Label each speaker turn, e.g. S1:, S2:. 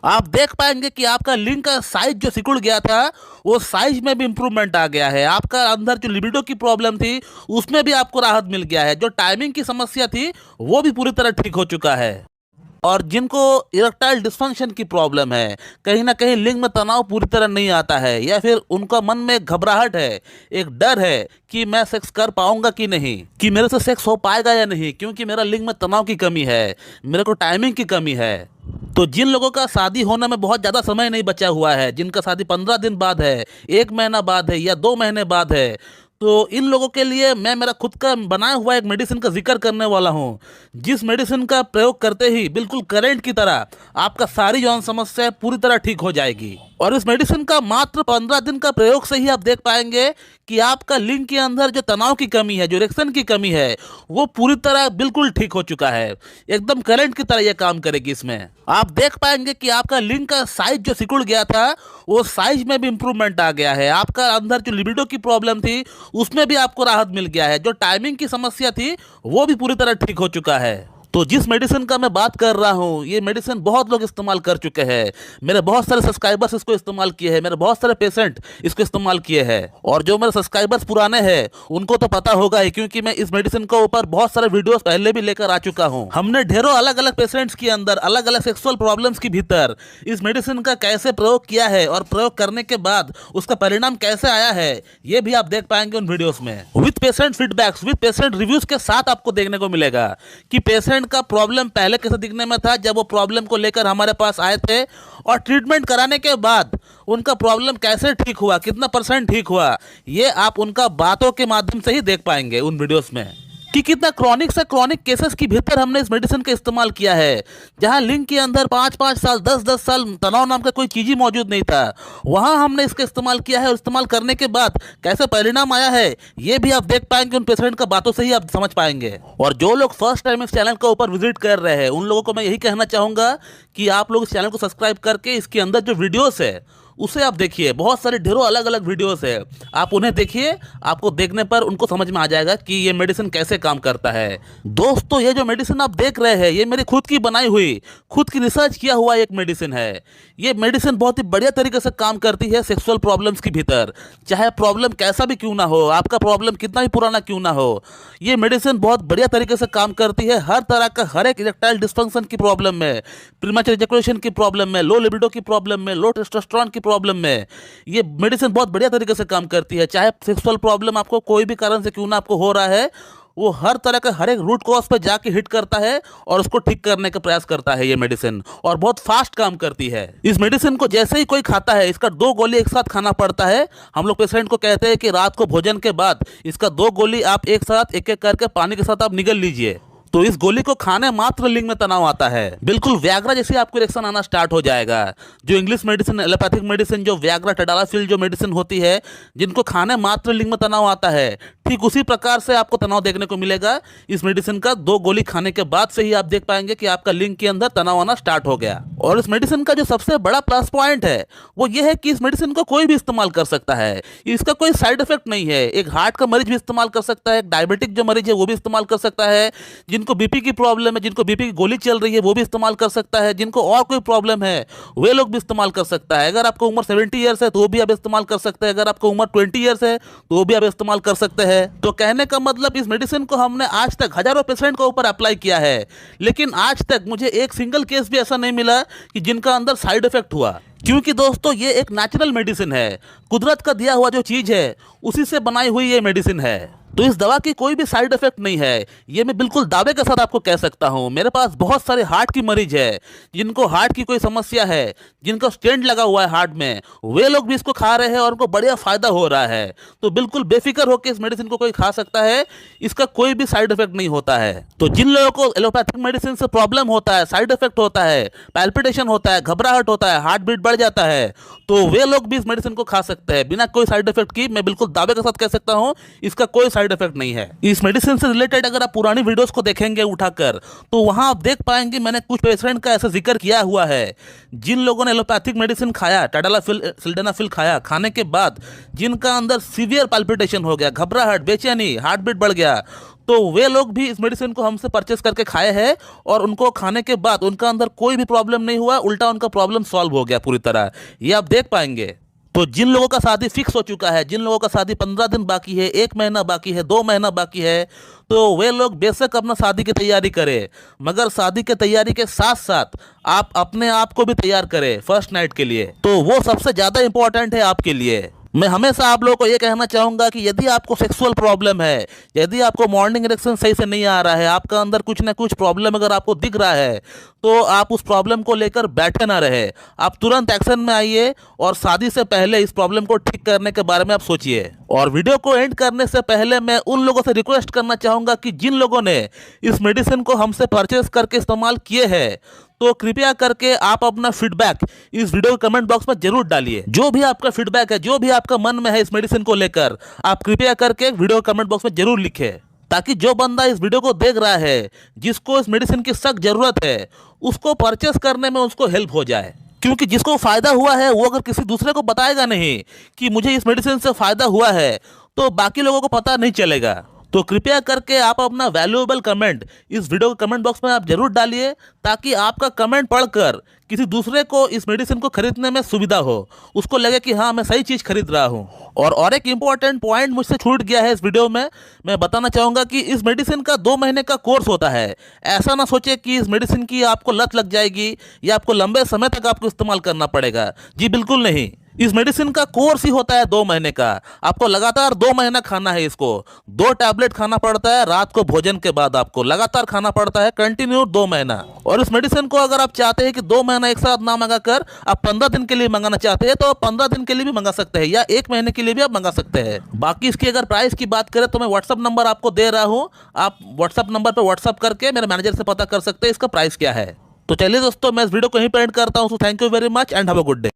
S1: आप देख पाएंगे कि आपका लिंक का साइज जो सिकुड़ गया था वो साइज में भी इंप्रूवमेंट आ गया है। आपका अंदर जो लिबिडो की प्रॉब्लम थी उसमें भी आपको राहत मिल गया है। जो टाइमिंग की समस्या थी वो भी पूरी तरह ठीक हो चुका है। और जिनको इरेक्टाइल डिस्फंक्शन की प्रॉब्लम है, कहीं ना कहीं लिंग में तनाव पूरी तरह नहीं आता है, या फिर उनका मन में एक घबराहट है, एक डर है कि मैं सेक्स कर पाऊंगा कि नहीं, कि मेरे से सेक्स हो पाएगा या नहीं, क्योंकि मेरा लिंग में तनाव की कमी है, मेरे को टाइमिंग की कमी है। तो जिन लोगों का शादी होने में बहुत ज़्यादा समय नहीं बचा हुआ है, जिनका शादी 15 दिन बाद है, 1 महीना बाद है या 2 महीने बाद है, तो इन लोगों के लिए मैं मेरा खुद का बनाया हुआ एक मेडिसिन का जिक्र करने वाला हूँ। जिस मेडिसिन का प्रयोग करते ही बिल्कुल करंट की तरह आपका सारी यौन समस्या पूरी तरह ठीक हो जाएगी। और इस मेडिसिन का मात्र 15 दिन का प्रयोग से ही आप देख पाएंगे कि आपका लिंग के अंदर जो तनाव की कमी है, जो इरेक्शन की कमी है, वो पूरी तरह बिल्कुल ठीक हो चुका है। एकदम करंट की तरह ये काम करेगी। इसमें आप देख पाएंगे कि आपका लिंग का साइज जो सिकुड़ गया था वो साइज में भी इंप्रूवमेंट आ गया है। आपका अंदर जो लिबिडो की प्रॉब्लम थी उसमें भी आपको राहत मिल गया है। जो टाइमिंग की समस्या थी वो भी पूरी तरह ठीक हो चुका है। तो जिस मेडिसिन का मैं बात कर रहा हूँ, ये मेडिसिन बहुत लोग इस्तेमाल कर चुके हैं। मेरे बहुत सारे सब्सक्राइबर्स इसको इस्तेमाल किए हैं, मेरे बहुत सारे पेशेंट इसको इस्तेमाल किए हैं। और जो मेरे सब्सक्राइबर्स पुराने हैं उनको तो पता होगा ही, क्योंकि मैं इस मेडिसिन के ऊपर बहुत सारे वीडियोस पहले भी लेकर आ चुका हूँ। हमने ढेरों अलग अलग पेशेंट्स के अंदर अलग अलग सेक्सुअल प्रॉब्लम्स के भीतर इस मेडिसिन का कैसे प्रयोग किया है और प्रयोग करने के बाद उसका परिणाम कैसे आया है, ये भी आप देख पाएंगे उन वीडियोस में, with patient feedbacks, with patient reviews के साथ आपको देखने को मिलेगा कि पेशेंट का प्रॉब्लम पहले कैसे दिखने में था जब वो प्रॉब्लम को लेकर हमारे पास आए थे, और ट्रीटमेंट कराने के बाद उनका प्रॉब्लम कैसे ठीक हुआ, कितना % ठीक हुआ, ये आप उनका बातों के माध्यम से ही देख पाएंगे उन वीडियोस में कि कितना क्रॉनिक से क्रॉनिक केसेस के भीतर हमने इस मेडिसिन का इस्तेमाल किया है। जहां लिंग के अंदर 5-5 साल 10-10 साल तनाव नाम का कोई चीज ही मौजूद नहीं था, वहां हमने इसका इस्तेमाल किया है। और इस्तेमाल करने के बाद कैसे परिणाम आया है ये भी आप देख पाएंगे, उन पेशेंट का बातों से ही आप समझ पाएंगे। और जो लोग फर्स्ट टाइम इस चैनल के ऊपर विजिट कर रहे हैं उन लोगों को मैं यही कहना चाहूंगा कि आप लोग इस चैनल को सब्सक्राइब करके इसके अंदर जो वीडियोस है उसे आप देखिए। बहुत सारे ढेरों अलग अलग वीडियोस है, आप उन्हें देखिए। आपको देखने पर उनको समझ में आ जाएगा कि ये मेडिसिन कैसे काम करता है। दोस्तों, ये जो मेडिसिन आप देख रहे हैं ये मेरी खुद की बनाई हुई, खुद की रिसर्च किया हुआ एक मेडिसिन है। ये मेडिसिन बहुत ही बढ़िया तरीके से काम करती है सेक्सुअल प्रॉब्लम्स के भीतर। चाहे प्रॉब्लम कैसा भी क्यों ना हो, आपका प्रॉब्लम कितना भी पुराना क्यों ना हो, ये मेडिसिन बहुत बढ़िया तरीके से काम करती है। हर तरह का, हर एक इरेक्टाइल डिस्फंक्शन की प्रॉब्लम में, प्रीमैचुर इजैकुलेशन की प्रॉब्लम में, लो लिबिडो की प्रॉब्लम में, लो टेस्टोस्टेरोन की प्रॉब्लम में, ये मेडिसिन बहुत बढ़िया तरीके से काम करती है। चाहे सेक्सुअल प्रॉब्लम आपको कोई भी कारण से क्यों ना आपको हो रहा है, वो हर तरह का, हर एक रूट कॉज पे जाके हिट करता है और उसको ठीक करने का प्रयास करता है ये मेडिसिन। और बहुत फास्ट काम करती है। इस मेडिसिन को जैसे ही कोई खाता है, इसका 2 गोली एक साथ खाना पड़ता है। हम लोग पेशेंट को कहते हैं कि रात को भोजन के बाद इसका 2 गोली आप एक साथ, एक एक करके पानी के साथ आप निगल लीजिए। तो इस गोली को खाने मात्र लिंग में तनाव आता है। बिल्कुल व्याग्रा जैसे आपको इरेक्शन आना स्टार्ट हो जाएगा। जो इंग्लिश मेडिसिन, एलोपैथिक मेडिसिन, जो व्याग्रा, टडालाफिल जो मेडिसिन होती है, जिनको खाने मात्र लिंग में तनाव आता है, ठीक उसी प्रकार से आपको तनाव देखने को मिलेगा। इस मेडिसिन का 2 गोली खाने के बाद से ही आप देख पाएंगे कि आपका लिंग के अंदर तनाव आना स्टार्ट हो गया। और इस मेडिसिन का जो सबसे बड़ा प्लस पॉइंट है वो ये है कि इस मेडिसिन को कोई भी इस्तेमाल कर सकता है। इसका कोई साइड इफेक्ट नहीं है। एक हार्ट का मरीज भी इस्तेमाल कर सकता है, एक डायबिटिक जो मरीज है वो भी इस्तेमाल कर सकता है, जिनको बीपी की प्रॉब्लम है, जिनको बीपी की गोली चल रही है वो भी इस्तेमाल कर सकता है, जिनको और कोई प्रॉब्लम है वे लोग भी इस्तेमाल कर सकता है। अगर आपको उम्र 70 ईयर्स है तो भी आप इस्तेमाल कर सकते हैं, अगर आपको उम्र 20 ईयर्स है तो भी आप इस्तेमाल कर सकते हैं। तो कहने का मतलब, इस मेडिसिन को हमने आज तक हजारों पेशेंट के ऊपर अप्लाई किया है, लेकिन आज तक मुझे एक सिंगल केस भी ऐसा नहीं मिला कि जिनका अंदर साइड इफेक्ट हुआ। क्योंकि दोस्तों ये एक नेचुरल मेडिसिन है, कुदरत का दिया हुआ जो चीज है उसी से बनाई हुई ये मेडिसिन है। तो इस दवा की कोई भी साइड इफेक्ट नहीं है, ये मैं बिल्कुल दावे के साथ आपको कह सकता हूं। मेरे पास बहुत सारे हार्ट की मरीज है, जिनको हार्ट की कोई समस्या है, जिनको स्टेंट लगा हुआ है हार्ट में, वे लोग भी इसको खा रहे हैं और उनको बढ़िया फायदा हो रहा है। तो बिल्कुल बेफिक्र होकर इस मेडिसिन को कोई खा सकता है, इसका कोई भी साइड इफेक्ट नहीं होता है। तो जिन लोगों को एलोपैथिक मेडिसिन से प्रॉब्लम होता है, साइड इफेक्ट होता है, पैल्पिटेशन होता है, घबराहट होता है, हार्ट बीट बढ़ जाता है, तो वे लोग भी इस मेडिसिन को खा सकते हैं बिना कोई साइड इफेक्ट की। मैं बिल्कुल दावे के साथ कह सकता हूं इसका कोई साइड इफेक्ट नहीं है। इस मेडिसिन से रिलेटेड अगर आप पुरानी वीडियोस को देखेंगे उठाकर, तो वहां आप देख पाएंगे मैंने कुछ पेशेंट का ऐसा जिक्र किया हुआ है जिन लोगों ने एलोपैथिक मेडिसिन खाया, टडालाफिल, सिल्डेनाफिल खाया, खाने के बाद जिनका अंदर सीवियर पैल्पिटेशन हो गया, घबराहट, बेचैनी, हार्ट बीट बढ़ गया, तो वे लोग भी इस मेडिसिन को हमसे परचेस करके खाए हैं और उनको खाने के बाद उनका अंदर कोई भी प्रॉब्लम नहीं हुआ, उल्टा उनका प्रॉब्लम सॉल्व हो गया पूरी तरह। ये आप देख पाएंगे। तो जिन लोगों का शादी फिक्स हो चुका है, जिन लोगों का शादी 15 दिन बाकी है, 1 महीना बाकी है, 2 महीना बाकी है, तो वे लोग बेशक अपना शादी की तैयारी करें, मगर शादी की तैयारी के साथ साथ आप अपने आप को भी तैयार करें फर्स्ट नाइट के लिए। तो वो सबसे ज़्यादा इंपॉर्टेंट है आपके लिए। मैं हमेशा आप लोगों को ये कहना चाहूँगा कि यदि आपको सेक्सुअल प्रॉब्लम है, यदि आपको मॉर्निंग इरेक्शन सही से नहीं आ रहा है, आपका अंदर कुछ ना कुछ प्रॉब्लम अगर आपको दिख रहा है, तो आप उस प्रॉब्लम को लेकर बैठे ना रहे, आप तुरंत एक्शन में आइए और शादी से पहले इस प्रॉब्लम को ठीक करने के बारे में आप सोचिए। और वीडियो को एंड करने से पहले मैं उन लोगों से रिक्वेस्ट करना चाहूँगा कि जिन लोगों ने इस मेडिसिन को हमसे परचेस करके इस्तेमाल किए हैं, तो कृपया करके आप अपना फीडबैक इस वीडियो के कमेंट बॉक्स में जरूर डालिए। जो भी आपका फीडबैक है, जो भी आपका मन में है इस मेडिसिन को लेकर, आप कृपया करके वीडियो के कमेंट बॉक्स में जरूर लिखें, ताकि जो बंदा इस वीडियो को देख रहा है, जिसको इस मेडिसिन की सख्त जरूरत है, उसको परचेस करने में उसको हेल्प हो जाए। क्योंकि जिसको फायदा हुआ है वो अगर किसी दूसरे को बताएगा नहीं कि मुझे इस मेडिसिन से फायदा हुआ है, तो बाकी लोगों को पता नहीं चलेगा। तो कृपया करके आप अपना वैल्यूएबल कमेंट इस वीडियो के कमेंट बॉक्स में आप जरूर डालिए, ताकि आपका कमेंट पढ़कर किसी दूसरे को इस मेडिसिन को खरीदने में सुविधा हो, उसको लगे कि हाँ मैं सही चीज़ खरीद रहा हूँ। और एक इम्पॉर्टेंट पॉइंट मुझसे छूट गया है इस वीडियो में, मैं बताना चाहूँगा कि इस मेडिसिन का 2 महीने का कोर्स होता है। ऐसा ना सोचे कि इस मेडिसिन की आपको लत लग जाएगी या आपको लंबे समय तक आपको इस्तेमाल करना पड़ेगा। जी बिल्कुल नहीं, इस मेडिसिन का कोर्स ही होता है 2 महीने का। आपको लगातार 2 महीना खाना है इसको। 2 टैबलेट खाना पड़ता है रात को भोजन के बाद, आपको लगातार खाना पड़ता है कंटिन्यू 2 महीना। और इस मेडिसिन को अगर आप चाहते हैं कि 2 महीना एक साथ ना मंगा कर आप 15 दिन के लिए मंगाना चाहते हैं, तो आप 15 दिन के लिए भी मंगा सकते हैं या 1 महीने के लिए भी आप मंगा सकते हैं। बाकी इसकी अगर प्राइस की बात करें तो मैं व्हाट्सअप नंबर आपको दे रहा हूँ, आप व्हाट्सअप नंबर पर व्हाट्सअप करके मेरे मैनेजर से पता कर सकते हैं इसका प्राइस क्या है। तो चलिए दोस्तों, मैं इस वीडियो को यहीं पे एंड करता हूँ। Thank you very much and have a good day.